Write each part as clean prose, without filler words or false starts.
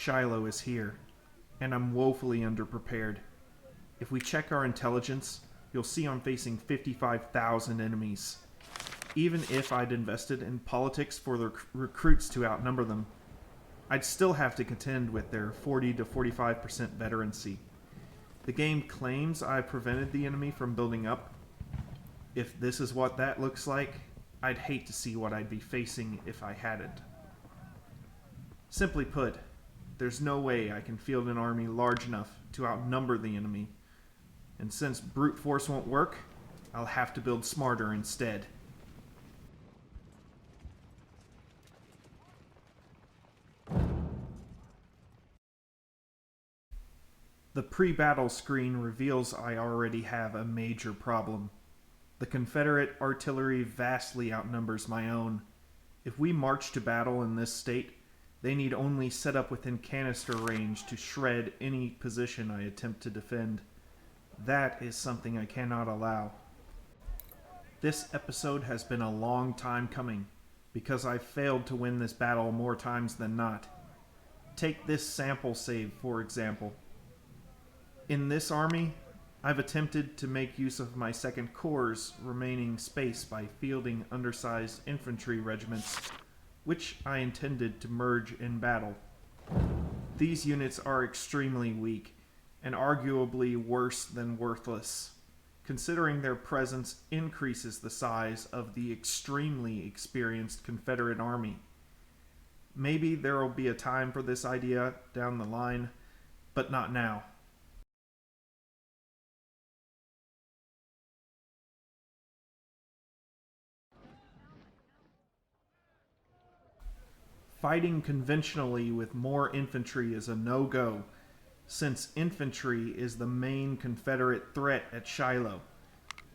Shiloh is here, and I'm woefully underprepared. If we check our intelligence, you'll see I'm facing 55,000 enemies. Even if I'd invested in politics for the recruits to outnumber them, I'd still have to contend with their 40 to 45% veterancy. The game claims I prevented the enemy from building up. If this is what that looks like, I'd hate to see what I'd be facing if I hadn't. Simply put, there's no way I can field an army large enough to outnumber the enemy, and since brute force won't work, I'll have to build smarter instead. The pre-battle screen reveals I already have a major problem. The Confederate artillery vastly outnumbers my own. If we march to battle in this state, they need only set up within canister range to shred any position I attempt to defend. That is something I cannot allow. This episode has been a long time coming, because I've failed to win this battle more times than not. Take this sample save, for example. In this army, I've attempted to make use of my 2nd Corps' remaining space by fielding undersized infantry regiments, which I intended to merge in battle. These units are extremely weak, and arguably worse than worthless, considering their presence increases the size of the extremely experienced Confederate army. Maybe there will be a time for this idea down the line, but not now. Fighting conventionally with more infantry is a no-go, since infantry is the main Confederate threat at Shiloh,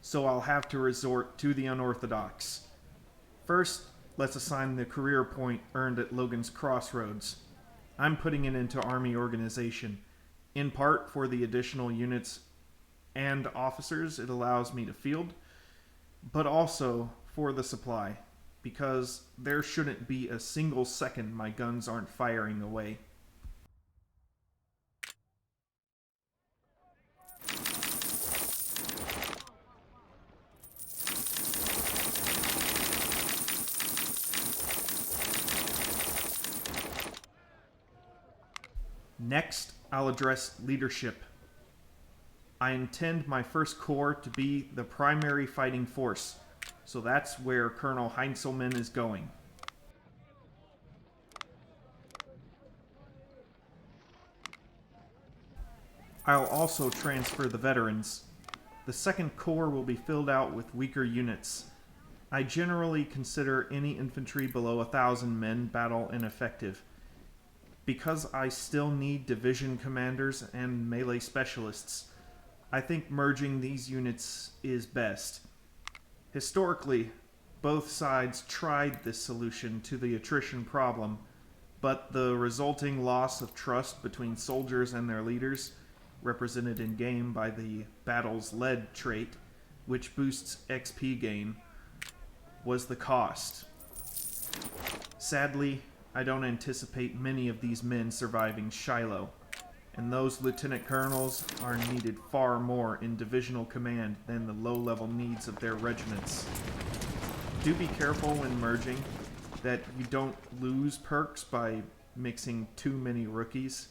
so I'll have to resort to the unorthodox. First, let's assign the career point earned at Logan's Crossroads. I'm putting it into Army organization, in part for the additional units and officers it allows me to field, but also for the supply, because there shouldn't be a single second my guns aren't firing away. Next, I'll address leadership. I intend my 1st Corps to be the primary fighting force, so that's where Colonel Heinzelman is going. I'll also transfer the veterans. The 2nd Corps will be filled out with weaker units. I generally consider any infantry below 1,000 men battle ineffective, because I still need division commanders and melee specialists. I think merging these units is best. Historically, both sides tried this solution to the attrition problem, but the resulting loss of trust between soldiers and their leaders, represented in game by the battle's lead trait, which boosts XP gain, was the cost. Sadly, I don't anticipate many of these men surviving Shiloh, and those lieutenant colonels are needed far more in divisional command than the low-level needs of their regiments. Do be careful when merging that you don't lose perks by mixing too many rookies.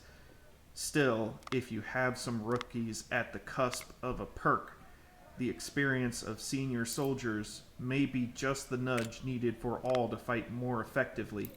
Still, if you have some rookies at the cusp of a perk, the experience of senior soldiers may be just the nudge needed for all to fight more effectively.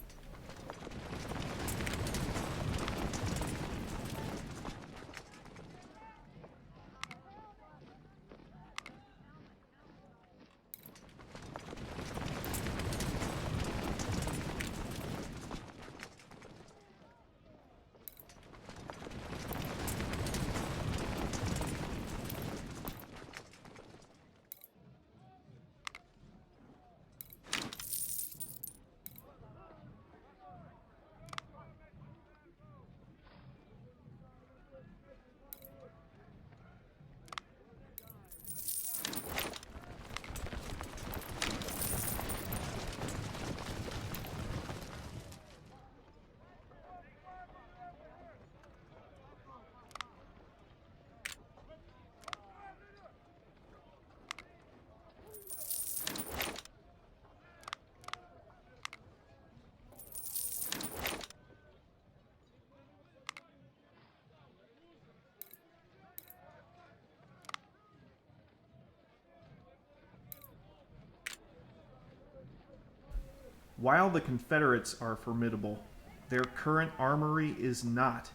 While the Confederates are formidable, their current armory is not.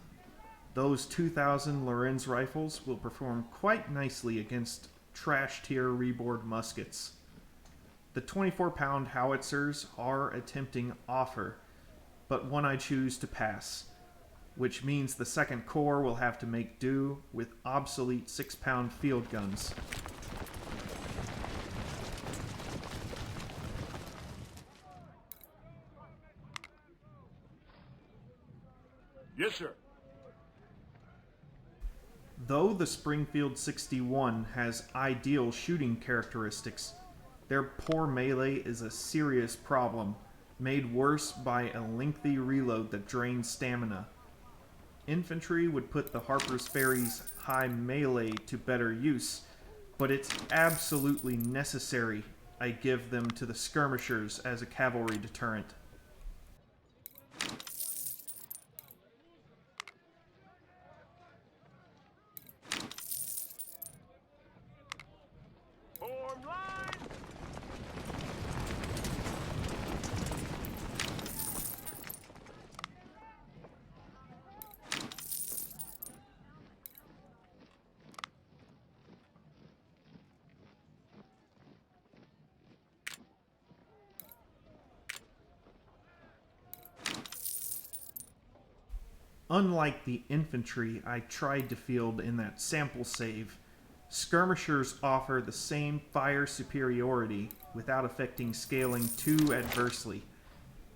Those 2,000 Lorenz rifles will perform quite nicely against trash-tier reboard muskets. The 24-pound howitzers are a tempting offer, but one I choose to pass, which means the 2nd Corps will have to make do with obsolete 6-pound field guns. Yes, sir. Though the Springfield 61 has ideal shooting characteristics, their poor melee is a serious problem, made worse by a lengthy reload that drains stamina. Infantry would put the Harper's Ferry's high melee to better use, but it's absolutely necessary I give them to the skirmishers as a cavalry deterrent. Form line! Unlike the infantry I tried to field in that sample save, skirmishers offer the same fire superiority without affecting scaling too adversely.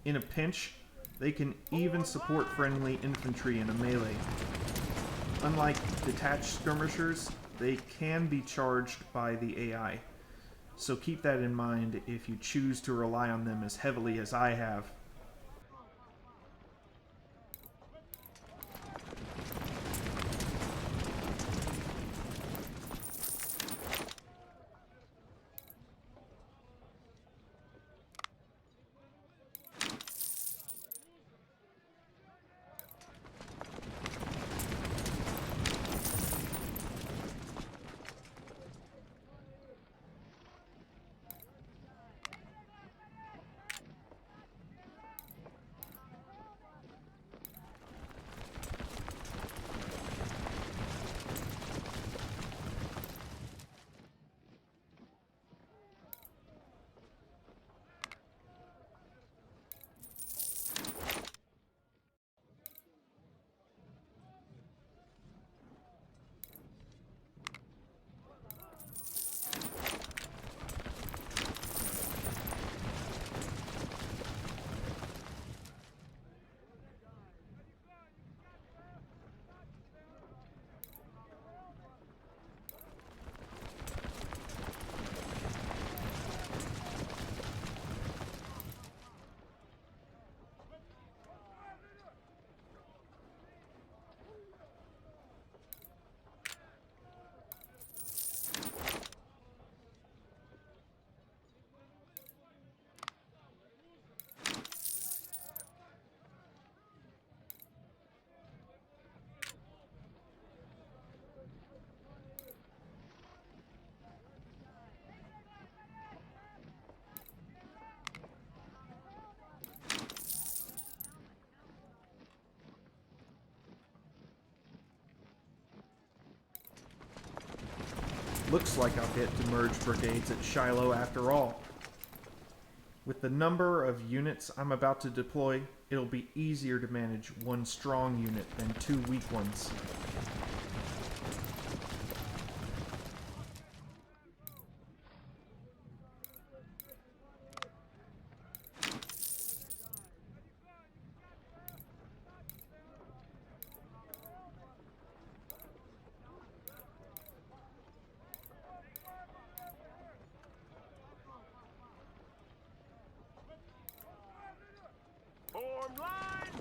In a pinch, they can even support friendly infantry in a melee. Unlike detached skirmishers, they can be charged by the AI, so keep that in mind if you choose to rely on them as heavily as I have. Looks like I'll get to merge brigades at Shiloh after all. With the number of units I'm about to deploy, it'll be easier to manage one strong unit than two weak ones. Form line!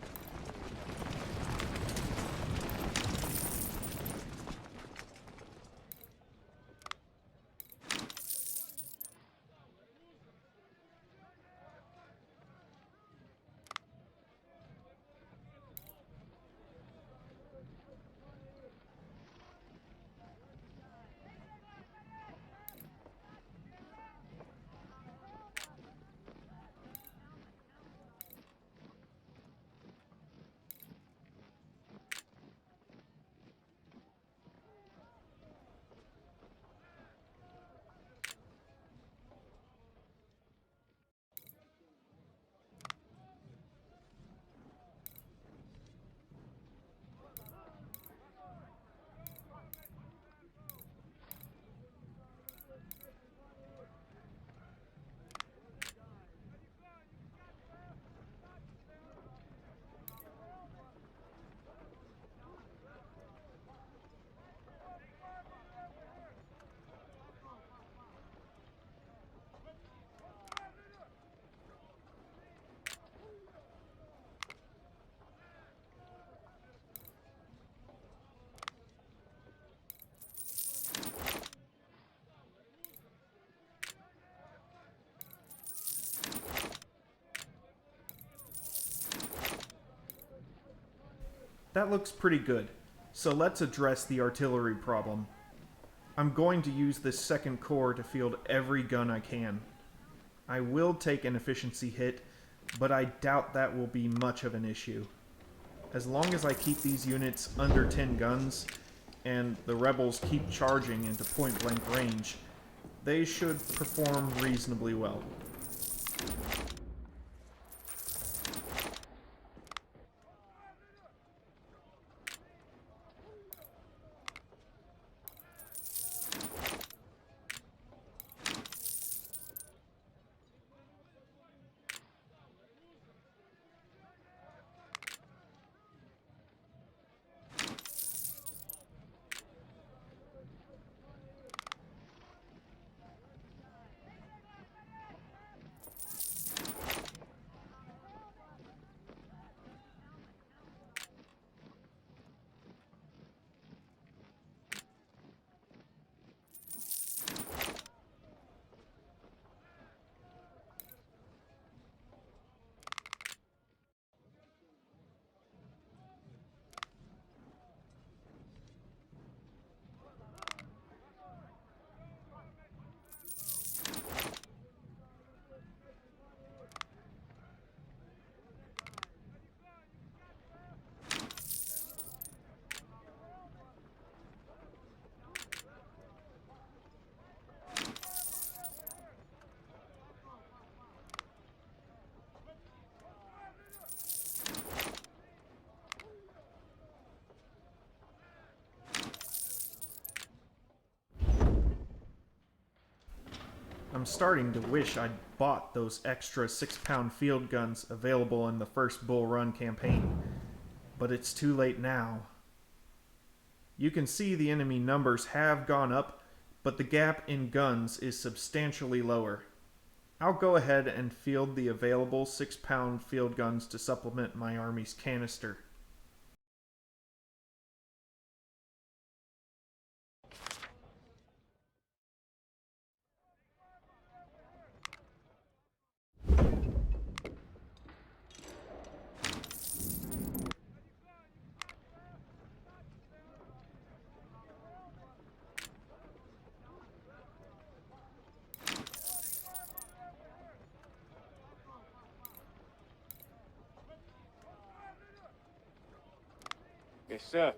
That looks pretty good, so let's address the artillery problem. I'm going to use this second corps to field every gun I can. I will take an efficiency hit, but I doubt that will be much of an issue. As long as I keep these units under 10 guns, and the rebels keep charging into point-blank range, they should perform reasonably well. I'm starting to wish I'd bought those extra 6-pound field guns available in the first Bull Run campaign, but it's too late now. You can see the enemy numbers have gone up, but the gap in guns is substantially lower. I'll go ahead and field the available 6-pound field guns to supplement my army's canister. Yes, sir.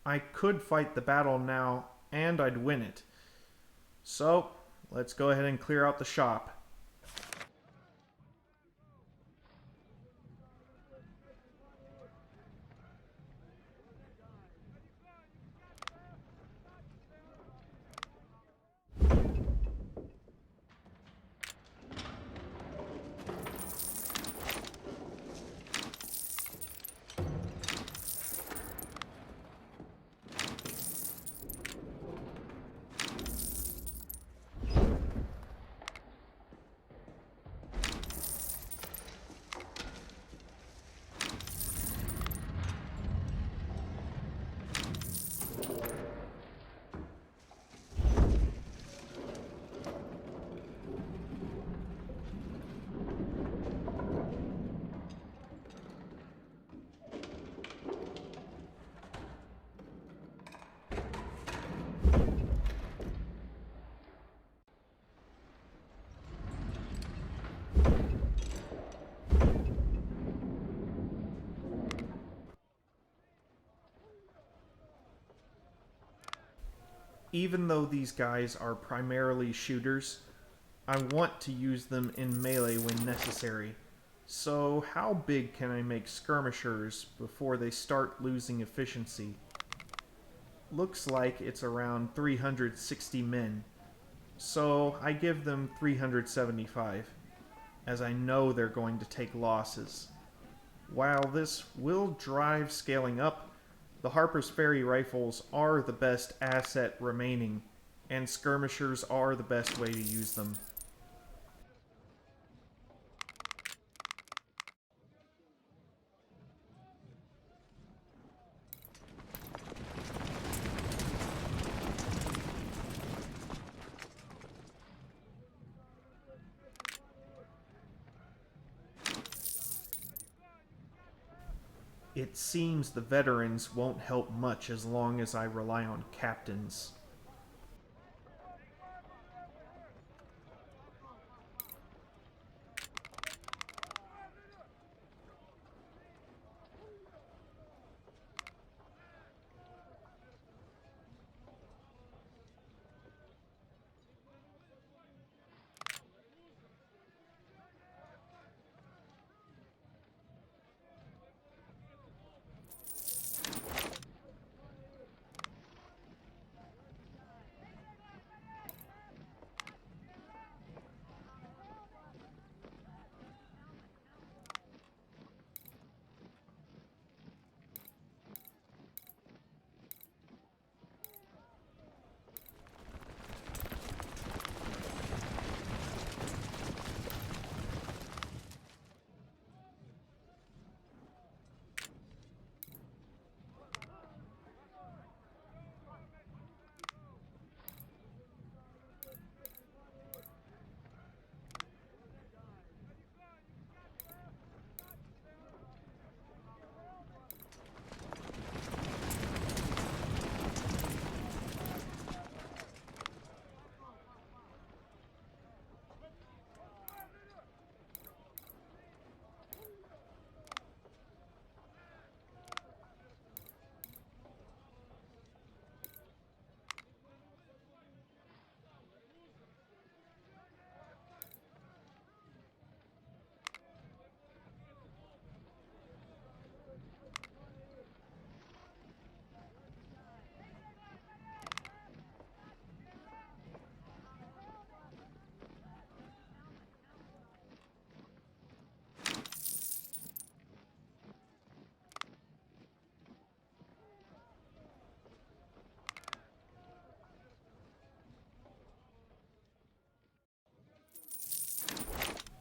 I could fight the battle now, and I'd win it. So, let's go ahead and clear out the shop. Even though these guys are primarily shooters, I want to use them in melee when necessary. So how big can I make skirmishers before they start losing efficiency? Looks like it's around 360 men, so I give them 375, as I know they're going to take losses. While this will drive scaling up, the Harper's Ferry rifles are the best asset remaining, and skirmishers are the best way to use them. It seems the veterans won't help much as long as I rely on captains.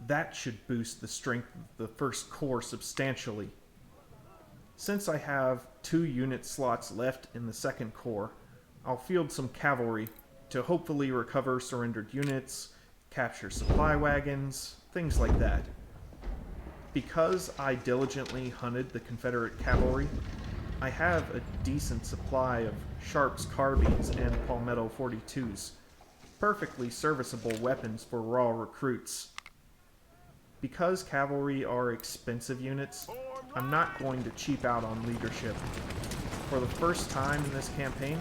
That should boost the strength of the first corps substantially. Since I have 2 unit slots left in the second corps, I'll field some cavalry to hopefully recover surrendered units, capture supply wagons, things like that. Because I diligently hunted the Confederate cavalry, I have a decent supply of Sharps carbines and Palmetto 42s, perfectly serviceable weapons for raw recruits. Because cavalry are expensive units, I'm not going to cheap out on leadership. For the first time in this campaign,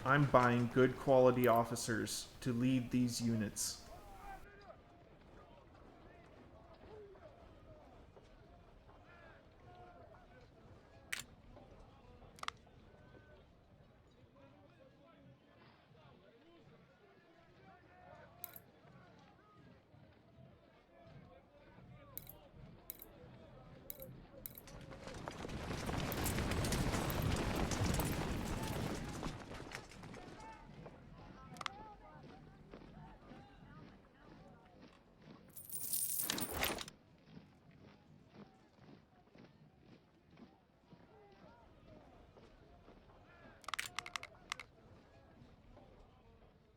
I'm buying good quality officers to lead these units.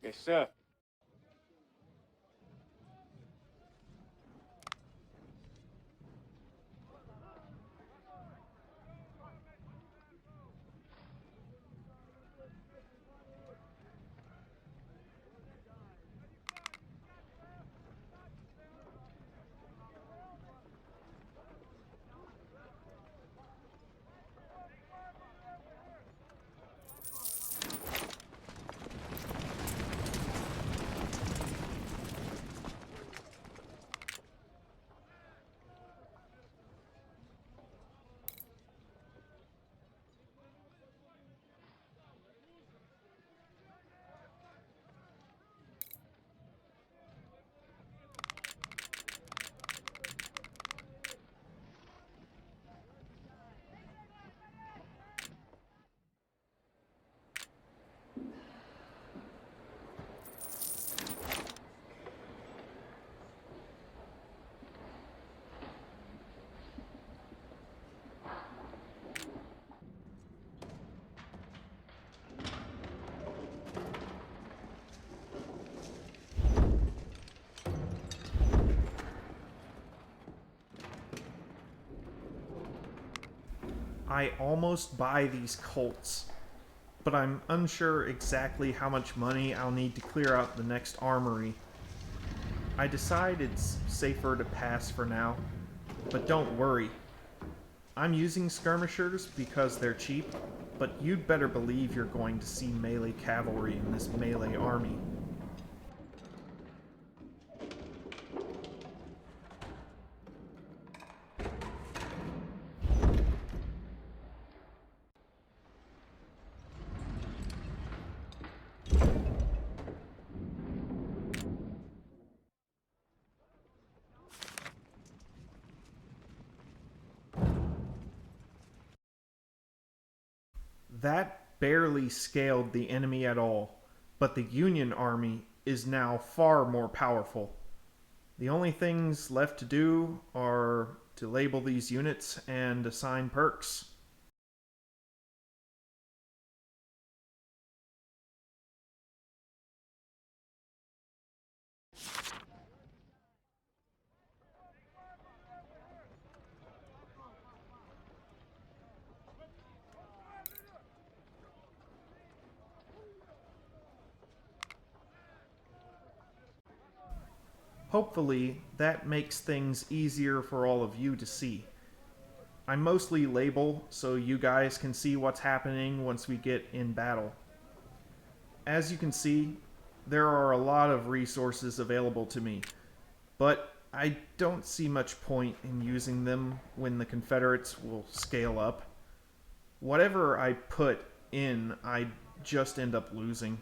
Yes, sir. I almost buy these Colts, but I'm unsure exactly how much money I'll need to clear out the next armory. I decide it's safer to pass for now, but don't worry. I'm using skirmishers because they're cheap, but you'd better believe you're going to see melee cavalry in this melee army. That barely scaled the enemy at all, but the Union army is now far more powerful. The only things left to do are to label these units and assign perks. Hopefully, that makes things easier for all of you to see. I mostly label so you guys can see what's happening once we get in battle. As you can see, there are a lot of resources available to me, but I don't see much point in using them when the Confederates will scale up. Whatever I put in, I just end up losing.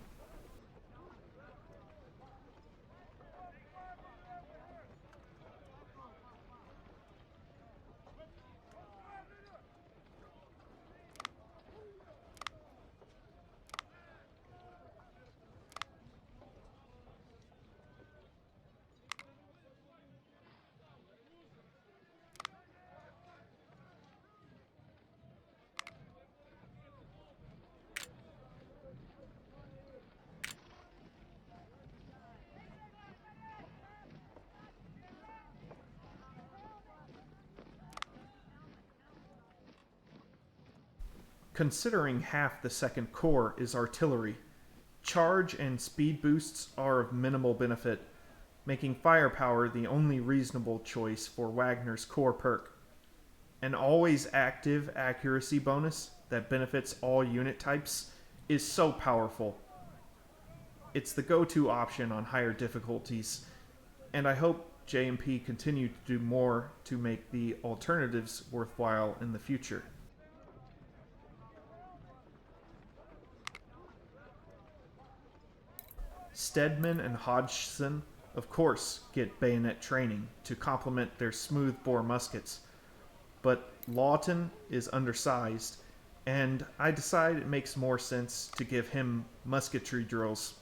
Considering half the Second Corps is artillery, charge and speed boosts are of minimal benefit, making firepower the only reasonable choice for Wagner's core perk. An always active accuracy bonus that benefits all unit types is so powerful. It's the go-to option on higher difficulties, and I hope J&P continue to do more to make the alternatives worthwhile in the future. Stedman and Hodgson, of course, get bayonet training to complement their smoothbore muskets, but Lawton is undersized, and I decide it makes more sense to give him musketry drills.